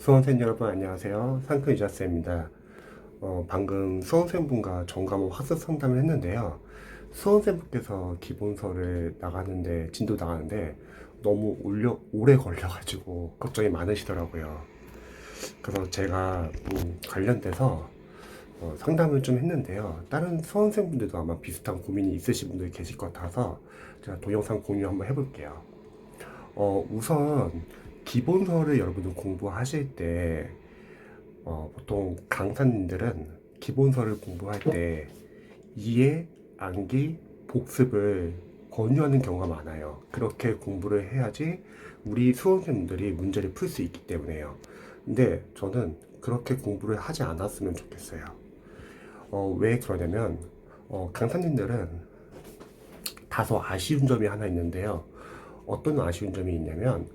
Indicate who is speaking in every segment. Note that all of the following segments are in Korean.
Speaker 1: 수험생 여러분 안녕하세요. 상큼 유자쌤입니다. 방금 수험생분과 전과목 학습 상담을 했는데요. 수험생분께서 기본서를 나가는데 진도 나가는데 너무 오래 걸려가지고 걱정이 많으시더라고요. 그래서 제가 관련돼서 상담을 좀 했는데요. 다른 수험생분들도 아마 비슷한 고민이 있으신 분들 계실 것 같아서 제가 동영상 공유 한번 해볼게요. 우선 기본서를 여러분들 공부하실 때 보통 강사님들은 기본서를 공부할 때 이해, 암기, 복습을 권유하는 경우가 많아요. 그렇게 공부를 해야지 우리 수험생들이 문제를 풀 수 있기 때문에요. 근데 저는 그렇게 공부를 하지 않았으면 좋겠어요. 왜 그러냐면 강사님들은 다소 아쉬운 점이 하나 있는데요. 어떤 아쉬운 점이 있냐면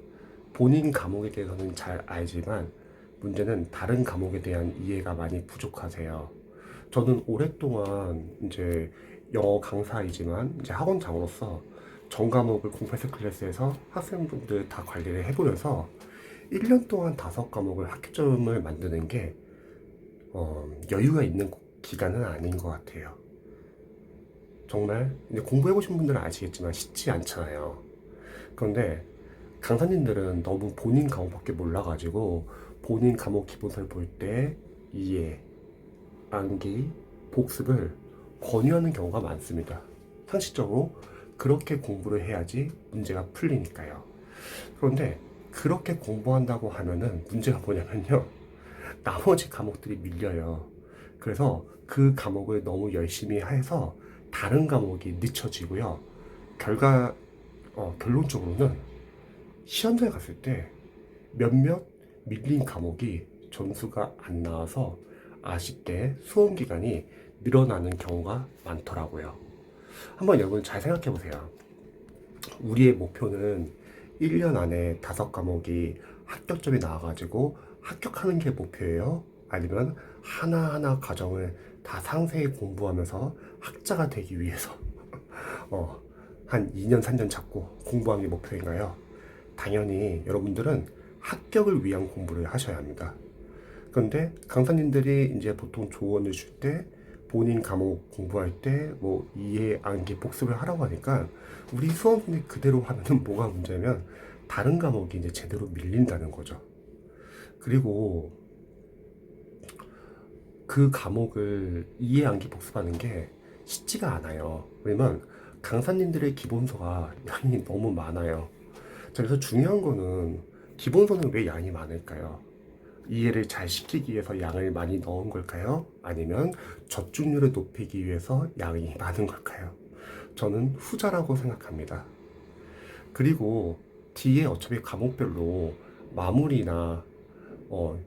Speaker 1: 본인 과목에 대해서는 잘 알지만 문제는 다른 과목에 대한 이해가 많이 부족하세요. 저는 오랫동안 이제 영어 강사이지만 이제 학원장으로서 전 과목을 공패스 클래스에서 학생분들 다 관리를 해보면서 1년 동안 5과목을 학점을 만드는 게 여유가 있는 기간은 아닌 것 같아요. 정말 이제 공부해보신 분들은 아시겠지만 쉽지 않잖아요. 그런데 강사님들은 너무 본인 과목밖에 몰라가지고 본인 과목 기본서를 볼 때 이해, 암기, 복습을 권유하는 경우가 많습니다. 상식적으로 그렇게 공부를 해야지 문제가 풀리니까요. 그런데 그렇게 공부한다고 하면은 문제가 뭐냐면요. 나머지 과목들이 밀려요. 그래서 그 과목을 너무 열심히 해서 다른 과목이 늦춰지고요. 결론적으로는 시험장에 갔을 때 몇몇 밀린 과목이 점수가 안 나와서 아쉽게 수험 기간이 늘어나는 경우가 많더라고요. 한번 여러분 잘 생각해 보세요. 우리의 목표는 1년 안에 5과목이 합격점이 나와가지고 합격하는 게 목표예요? 아니면 하나하나 과정을 다 상세히 공부하면서 학자가 되기 위해서 어, 한 2년, 3년 잡고 공부하는 게 목표인가요? 당연히 여러분들은 합격을 위한 공부를 하셔야 합니다. 그런데 강사님들이 이제 보통 조언을 줄 때 본인 과목 공부할 때 뭐 이해, 암기, 복습을 하라고 하니까 우리 수험생이 그대로 하면은 뭐가 문제냐면 다른 과목이 이제 제대로 밀린다는 거죠. 그리고 그 과목을 이해, 암기, 복습하는 게 쉽지가 않아요. 왜냐면 강사님들의 기본서가 양이 너무 많아요. 자, 그래서 중요한 거는 기본서는 왜 양이 많을까요? 이해를 잘 시키기 위해서 양을 많이 넣은 걸까요? 아니면 적중률을 높이기 위해서 양이 많은 걸까요? 저는 후자라고 생각합니다. 그리고 뒤에 어차피 과목별로 마무리나 어,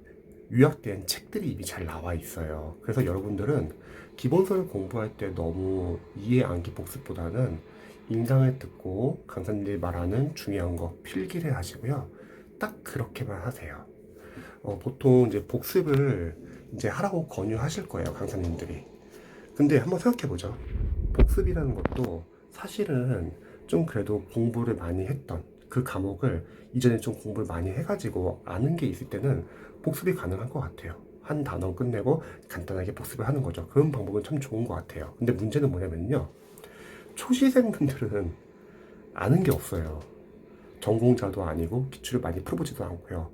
Speaker 1: 요약된 책들이 이미 잘 나와 있어요. 그래서 여러분들은 기본서를 공부할 때 너무 이해 암기 복습보다는 인강을 듣고 강사님들이 말하는 중요한 거 필기를 하시고요. 딱 그렇게만 하세요. 보통 이제 복습을 이제 하라고 권유하실 거예요, 강사님들이. 근데 한번 생각해 보죠. 복습이라는 것도 사실은 좀 그래도 공부를 많이 했던 그 과목을 이전에 좀 공부를 많이 해가지고 아는 게 있을 때는 복습이 가능할 것 같아요. 한 단어 끝내고 간단하게 복습을 하는 거죠. 그런 방법은 참 좋은 것 같아요. 근데 문제는 뭐냐면요. 초시생분들은 아는 게 없어요. 전공자도 아니고 기출을 많이 풀어보지도 않고요.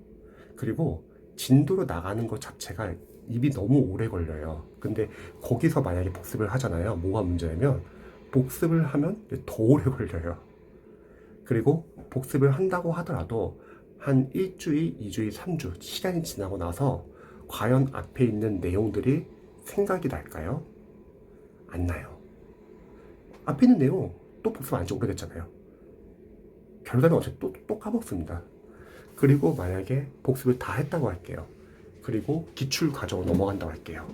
Speaker 1: 그리고 진도로 나가는 것 자체가 입이 너무 오래 걸려요. 근데 거기서 만약에 복습을 하잖아요. 뭐가 문제냐면 복습을 하면 더 오래 걸려요. 그리고 복습을 한다고 하더라도 한 일주일, 2주일, 3주 시간이 지나고 나서 과연 앞에 있는 내용들이 생각이 날까요? 안 나요. 앞에 있는 내용 또 복습 안 지 오래됐잖아요. 결과는 어차피 또 까먹습니다. 그리고 만약에 복습을 다 했다고 할게요. 그리고 기출 과정을 넘어간다고 할게요.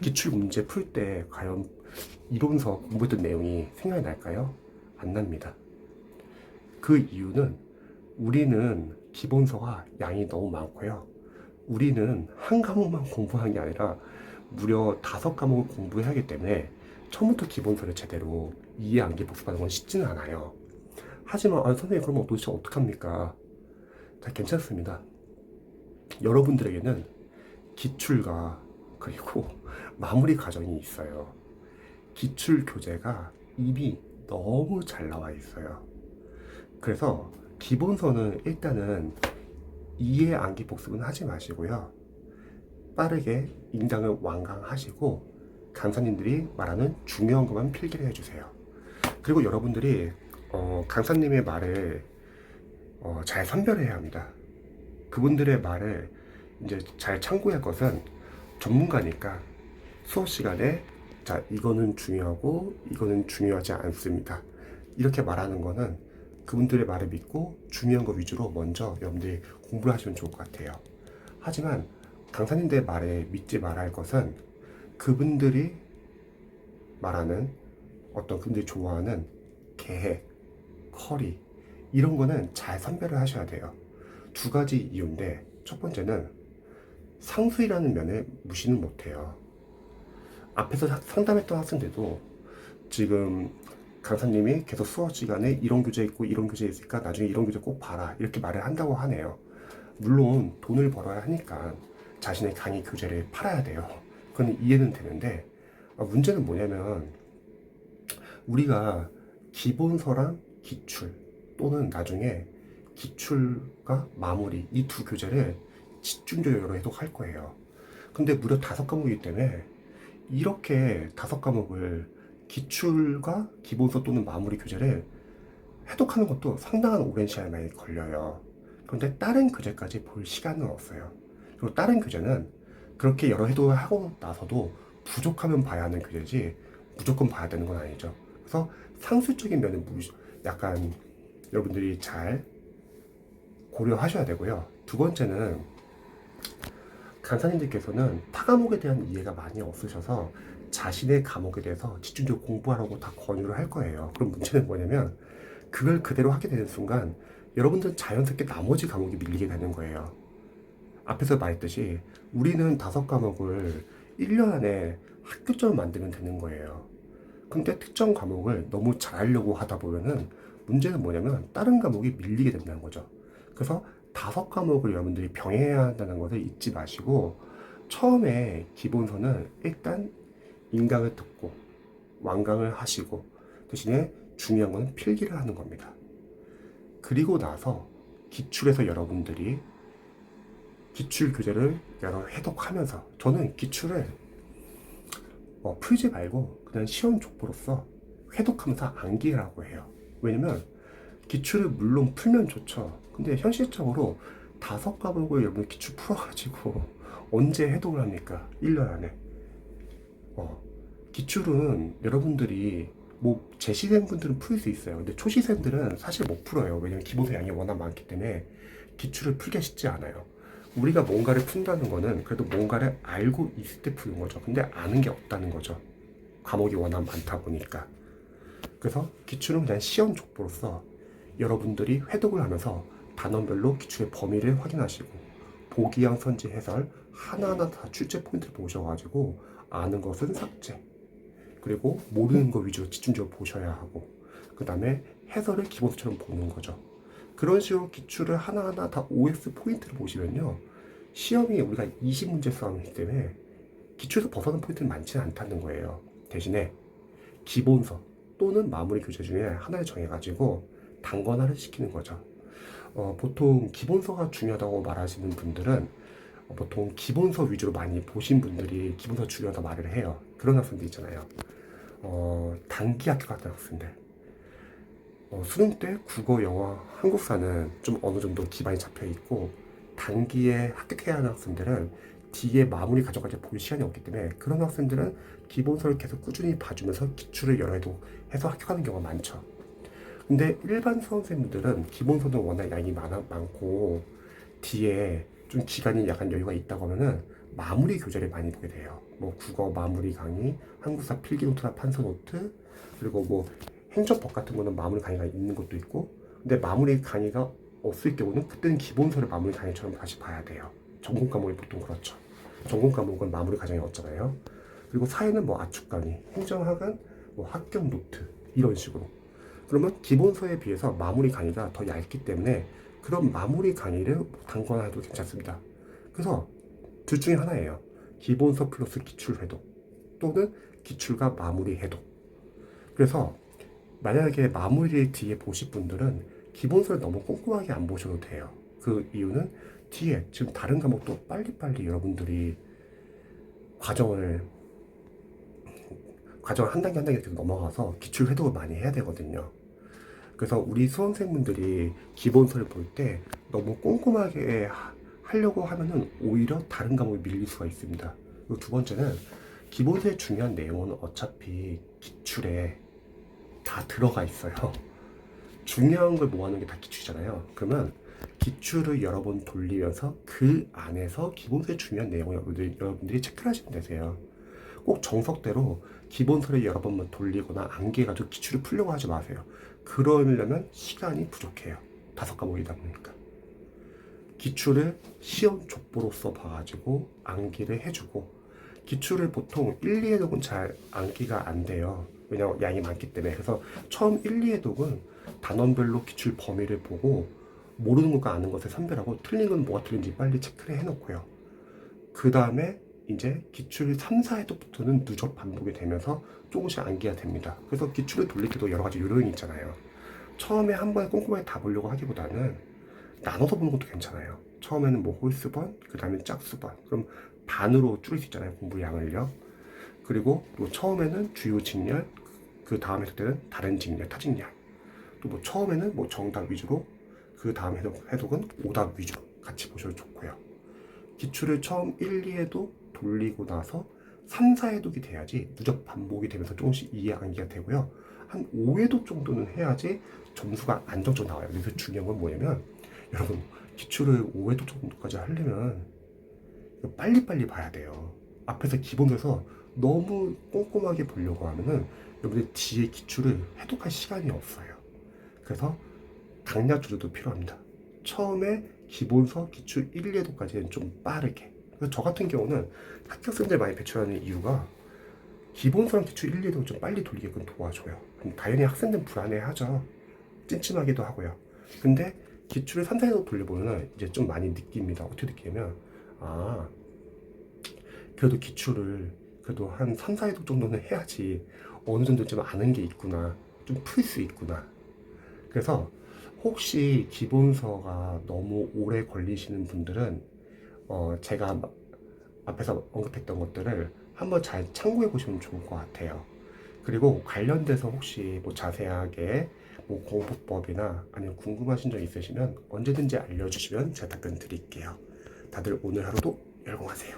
Speaker 1: 기출 문제 풀 때 과연 이론서 공부했던 내용이 생각이 날까요? 안 납니다. 그 이유는 우리는 기본서가 양이 너무 많고요. 우리는 한 과목만 공부하는 게 아니라 무려 5과목을 공부해야 하기 때문에 처음부터 기본서를 제대로 이해 암기 복습하는 건 쉽지는 않아요. 하지만 선생님 그러면 도대체 어떡합니까? 자, 괜찮습니다. 여러분들에게는 기출과 그리고 마무리 과정이 있어요. 기출 교재가 이미 너무 잘 나와 있어요. 그래서 기본서는 일단은 이해 암기 복습은 하지 마시고요. 빠르게 인강을 완강하시고 강사님들이 말하는 중요한 것만 필기를 해주세요. 그리고 여러분들이 강사님의 말을 잘 선별해야 합니다. 그분들의 말을 이제 잘 참고할 것은 전문가니까 수업 시간에 자, 이거는 중요하고 이거는 중요하지 않습니다. 이렇게 말하는 거는 그분들의 말을 믿고 중요한 거 위주로 먼저 여러분들이 공부를 하시면 좋을 것 같아요. 하지만 강사님들 말에 믿지 말아야 할 것은 그분들이 말하는 어떤 그분들이 좋아하는 계획, 커리 이런 거는 잘 선별을 하셔야 돼요. 두 가지 이유인데 첫 번째는 상수이라는 면을 무시는 못해요. 앞에서 상담했던 학생들도 지금 강사님이 계속 수업 시간에 이런 교재 있고 이런 교재 있으니까 나중에 이런 교재 꼭 봐라 이렇게 말을 한다고 하네요. 물론 돈을 벌어야 하니까 자신의 강의 교재를 팔아야 돼요. 그건 이해는 되는데 문제는 뭐냐면 우리가 기본서랑 기출 또는 나중에 기출과 마무리 이 두 교재를 집중적으로 해독할 거예요. 근데 무려 5과목이기 때문에 이렇게 5과목을 기출과 기본서 또는 마무리 교재를 해독하는 것도 상당한 오랜 시간이 많이 걸려요. 그런데 다른 교재까지 볼 시간은 없어요. 그리고 다른 교재는 그렇게 여러 해독을 하고 나서도 부족하면 봐야 하는 교재지 무조건 봐야 되는 건 아니죠. 그래서 상수적인 면은 약간 여러분들이 잘 고려하셔야 되고요. 두 번째는 강사님들께서는 타 과목에 대한 이해가 많이 없으셔서 자신의 과목에 대해서 집중적으로 공부하라고 다 권유를 할 거예요. 그럼 문제는 뭐냐면 그걸 그대로 하게 되는 순간 여러분들은 자연스럽게 나머지 과목이 밀리게 되는 거예요. 앞에서 말했듯이 우리는 5과목을 1년 안에 학교점을 만들면 되는 거예요. 근데 특정 과목을 너무 잘하려고 하다 보면은 문제는 뭐냐면 다른 과목이 밀리게 된다는 거죠. 그래서 5과목을 여러분들이 병행해야 한다는 것을 잊지 마시고 처음에 기본서는 일단 인강을 듣고 완강을 하시고 대신에 중요한 건 필기를 하는 겁니다. 그리고 나서 기출에서 여러분들이 기출 교재를 여러 해독하면서 저는 기출을 풀지 말고 그냥 시험 족보로서 해독하면서 암기라고 해요. 왜냐면 기출을 물론 풀면 좋죠. 근데 현실적으로 5과목을 여러분 기출 풀어가지고 언제 해독을 합니까? 1년 안에. 기출은 여러분들이 뭐 재시생 분들은 풀 수 있어요. 근데 초시생들은 사실 못 풀어요. 왜냐면 기본서 양이 워낙 많기 때문에 기출을 풀기가 쉽지 않아요. 우리가 뭔가를 푼다는 거는 그래도 뭔가를 알고 있을 때 푸는 거죠. 근데 아는 게 없다는 거죠. 과목이 워낙 많다 보니까. 그래서 기출은 그냥 시험 족보로서 여러분들이 회독을 하면서 단원별로 기출의 범위를 확인하시고 보기양 선지 해설 하나하나 다 출제 포인트를 보셔가지고 아는 것은 삭제 그리고 모르는 것 위주로 집중적으로 보셔야 하고 그 다음에 해설을 기본서처럼 보는 거죠. 그런 식으로 기출을 하나하나 다 OS 포인트를 보시면요 시험이 우리가 20문제 수학이기 때문에 기출에서 벗어난 포인트는 많지는 않다는 거예요. 대신에 기본서 또는 마무리 교재 중에 하나를 정해가지고 단권화를 시키는 거죠. 보통 기본서가 중요하다고 말하시는 분들은 보통 기본서 위주로 많이 보신 분들이 기본서 중요하다 말을 해요. 그런 학생들 있잖아요. 단기 학교 같은 학생들. 수능 때 국어, 영어, 한국사는 좀 어느 정도 기반이 잡혀 있고 단기에 합격해야 하는 학생들은 뒤에 마무리 과정까지 볼 시간이 없기 때문에 그런 학생들은 기본서를 계속 꾸준히 봐주면서 기출을 여러 해도 해서 합격하는 경우가 많죠. 근데 일반 수험생들은 기본서는 워낙 양이 많고 뒤에 좀 기간이 약간 여유가 있다고 하면은 마무리 교재를 많이 보게 돼요. 뭐 국어 마무리 강의, 한국사 필기 노트나 판서 노트, 그리고 뭐 행정법 같은 거는 마무리 강의가 있는 것도 있고, 근데 마무리 강의가 없을 경우는 그때는 기본서를 마무리 강의처럼 다시 봐야 돼요. 전공 과목이 보통 그렇죠. 전공 과목은 마무리 과정이 없잖아요. 그리고 사회는 뭐 압축 강의, 행정학은 뭐 합격 노트 이런 식으로. 그러면 기본서에 비해서 마무리 강의가 더 얇기 때문에 그런 마무리 강의를 단권화해도 괜찮습니다. 그래서 둘 중에 하나예요. 기본서 플러스 기출 해독 또는 기출과 마무리 해독. 그래서 만약에 마무리 뒤에 보실 분들은 기본서를 너무 꼼꼼하게 안 보셔도 돼요. 그 이유는 뒤에 지금 다른 과목도 빨리빨리 여러분들이 과정을 한 단계 한 단계 계속 넘어가서 기출 해독을 많이 해야 되거든요. 그래서 우리 수험생분들이 기본서를 볼 때 너무 꼼꼼하게 하려고 하면은 오히려 다른 과목이 밀릴 수가 있습니다. 그리고 두 번째는 기본서의 중요한 내용은 어차피 기출에 다 들어가 있어요. 중요한 걸 모아놓은 게 다 기출이잖아요. 그러면 기출을 여러 번 돌리면서 그 안에서 기본서의 중요한 내용을 여러분들이 체크를 하시면 되세요. 꼭 정석대로 기본서를 여러 번만 돌리거나 암기해가지고 기출을 풀려고 하지 마세요. 그러려면 시간이 부족해요. 5과목이다 보니까. 기출을 시험 족보로서 봐가지고 암기를 해주고, 기출을 보통 1, 2회독은 잘 암기가 안 돼요. 왜냐면 양이 많기 때문에. 그래서 처음 1, 2회독은 단원별로 기출 범위를 보고 모르는 것과 아는 것을 선별하고 틀린 건 뭐가 틀린지 빨리 체크를 해놓고요. 그 다음에 이제 기출 3, 4회독부터는 누적 반복이 되면서 조금씩 암기가 됩니다. 그래서 기출을 돌릴 때도 여러 가지 요령이 있잖아요. 처음에 한 번에 꼼꼼하게 다 보려고 하기보다는 나눠서 보는 것도 괜찮아요. 처음에는 뭐 홀수번, 그 다음에 짝수번. 그럼 반으로 줄일 수 있잖아요, 공부 양을요. 그리고 또 처음에는 주요 직렬, 그 다음 해석 때는 다른 직렬, 타직렬. 또 뭐 처음에는 뭐 정답 위주로, 그 다음 해석은 오답 위주로 같이 보셔도 좋고요. 기출을 처음 1, 2회도 돌리고 나서 3, 4회독이 돼야지 누적 반복이 되면서 조금씩 이해 암기가 되고요. 한 5회독 정도는 해야지 점수가 안정적으로 나와요. 그래서 중요한 건 뭐냐면, 여러분 기출을 5회독 정도까지 하려면 빨리빨리 봐야 돼요. 앞에서 기본에서 너무 꼼꼼하게 보려고 하면은 여러분들 뒤에 기출을 해독할 시간이 없어요. 그래서 강약 조절도 필요합니다. 처음에 기본서 기출 1, 2회독까지는 좀 빠르게. 그래서 저 같은 경우는 합격생들 많이 배출하는 이유가 기본서랑 기출 1, 2회독을 좀 빨리 돌리게끔 도와줘요. 당연히 학생들은 불안해하죠. 찜찜하기도 하고요. 근데 기출을 3, 4회독 돌려보면 이제 좀 많이 느낍니다. 어떻게 느끼냐면, 아, 그래도 기출을 그래도 한 3, 4회독 정도는 해야지 어느 정도 좀 아는 게 있구나, 좀 풀 수 있구나. 그래서 혹시 기본서가 너무 오래 걸리시는 분들은 제가 앞에서 언급했던 것들을 한번 잘 참고해 보시면 좋을 것 같아요. 그리고 관련돼서 혹시 뭐 자세하게 뭐 공부법이나 아니면 궁금하신 점 있으시면 언제든지 알려주시면 제가 답변 드릴게요. 다들 오늘 하루도 열공하세요.